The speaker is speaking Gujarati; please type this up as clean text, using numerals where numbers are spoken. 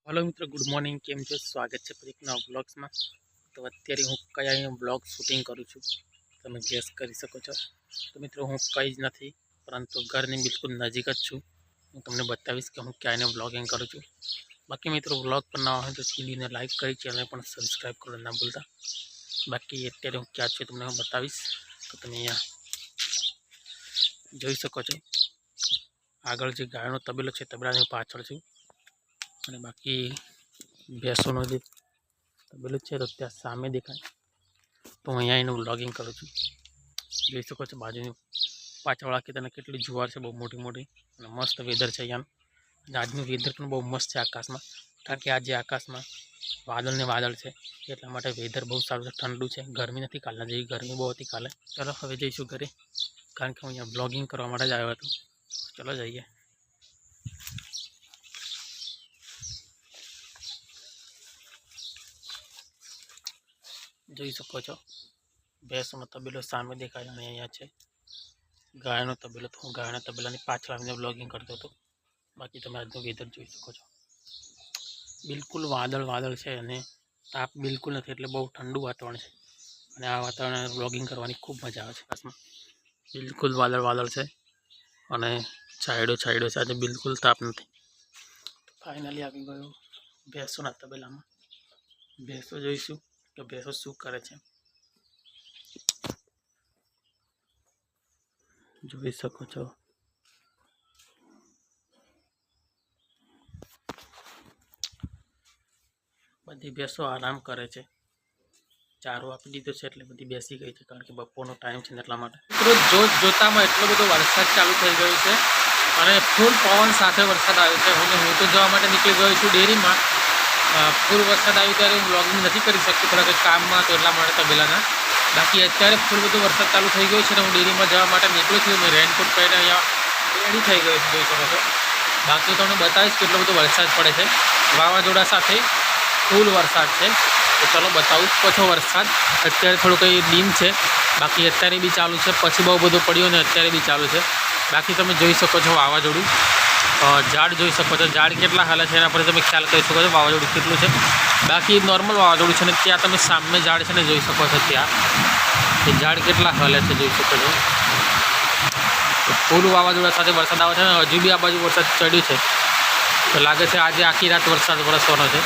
हेलो मित्रों, गुड मॉर्निंग। केम छो? स्वागत है फरी एक नवा ब्लॉग्स में। तो अत्यारे हूँ कया ब्लॉग शूटिंग करूँ छूँ, तमे गेस करी सको छो। तो मित्रों हूँ कई ज नहीं, परंतु घरनी बिल्कुल नजीक ज छूँ। हूँ तमने बतावीश कि हूँ क्या ब्लॉगिंग करूँ छूँ। बाकी मित्रों ब्लॉग पर ना हो तो वीडियो ने लाइक करी, चैनल पर सब्सक्राइब करो ना भूलता। बाकी अत्यारे हूँ क्या छूँ तमने हूँ बतावीश। तो तमे अहींया जोई सको छो। आगळ जे गायनो तबेलो छे तबेलानी पाछळ छूँ અને બાકી ભેંસોનો જે તબેલો છે તો ત્યાં સામે દેખાય। તો હું અહીંયા એનું વ્લોગિંગ કરું છું। જોઈ શકો છો બાજુની પાછળવાળા ખેતરને કેટલી જુવાર છે, બહુ મોટી મોટી, અને મસ્ત વેધર છે અહીંયાનું। અને આજનું વેધર પણ બહુ મસ્ત છે આકાશમાં, કારણ કે આજે આકાશમાં વાદળ ને વાદળ છે, એટલા માટે વેધર બહુ સારું છે, ઠંડુ છે, ગરમી નથી કાલના જેવી। ગરમી બહુ હતી કાલે। ચાલો હવે જઈશું ઘરે, કારણ કે હું અહીંયા વ્લોગિંગ કરવા માટે જ આવ્યો હતો। ચલો જઈએ। જોઈ શકો છો ભેંસોનો તબેલો સામે દેખાય, અને અહીંયા છે ગાયનો તબેલો। તો હું ગાયના તબેલાની પાછળ આવીને વ્લોગિંગ કરતો હતો। બાકી તમે આજનું વેધર જોઈ શકો છો, બિલકુલ વાદળ વાદળ છે, અને તાપ બિલકુલ નથી, એટલે બહુ ઠંડુ વાતાવરણ છે। અને આ વાતાવરણ વ્લોગિંગ કરવાની ખૂબ મજા આવે છે। ખાસમાં બિલકુલ વાદળ વાદળ છે, અને છાંયડો છાંયડો છે, આજે બિલકુલ તાપ નથી। ફાઇનલી આવી ગયો ભેંસોના તબેલામાં। ભેંસો જોઈશું કે ભેંસો શું કરે છે। જોઈ શકો છો બધી ભેંસો આરામ કરે છે। ચારો આપી દીધો છે એટલે બધી બેસી ગઈ છે, કારણ કે બપોરનો ટાઈમ છે ને એટલા માટે। મિત્રો જોતામાં એટલો બધો વરસાદ ચાલુ થઈ ગયો છે, અને ફૂલ પવન સાથે વરસાદ આવ્યો છે। હું તો જવા માટે નીકળી ગયો છું ડેરીમાં। ફૂલ વરસાદ આવ્યો ત્યારે હું વ્લોગિંગ નથી કરી શકતો, થોડા કંઈક કામમાં તો એટલા માટે તબેલાના। બાકી અત્યારે ફૂલ બધો વરસાદ ચાલુ થઈ ગયો છે, અને હું ડેરીમાં જવા માટે નીકળું છું। મેં રેનકોટ પહેરીને અહીંયા રેડી થઈ ગયો છું, જોઈ શકો છો। બાકી તમને બતાવીશ કેટલો બધો વરસાદ પડે છે, વાવાઝોડા સાથે ફૂલ વરસાદ છે। તો ચલો બતાવું પછો વરસાદ। અત્યારે થોડું કંઈ ડીમ છે, બાકી અત્યારે બી ચાલુ છે, પછી બહુ બધો પડ્યો ને અત્યારે બી ચાલુ છે। બાકી તમે જોઈ શકો છો વાવાઝોડું, ઝાડ જોઈ શકો છો, ઝાડ કેટલા હાલે છે એના પર તમે ખ્યાલ કરી શકો છો વાવાઝોડું કેટલું છે। બાકી નોર્મલ વાવાઝોડું છે, ને ત્યાં તમે સામે ઝાડ છે ને જોઈ શકો છો, ત્યાં એ ઝાડ કેટલા હાલે છે જોઈ શકો છો। ફૂલ વાવાઝોડા સાથે વરસાદ આવે છે, ને હજુ બી આ બાજુ વરસાદ ચડ્યું છે, તો લાગે છે આજે આખી રાત વરસાદ વરસવાનો છે।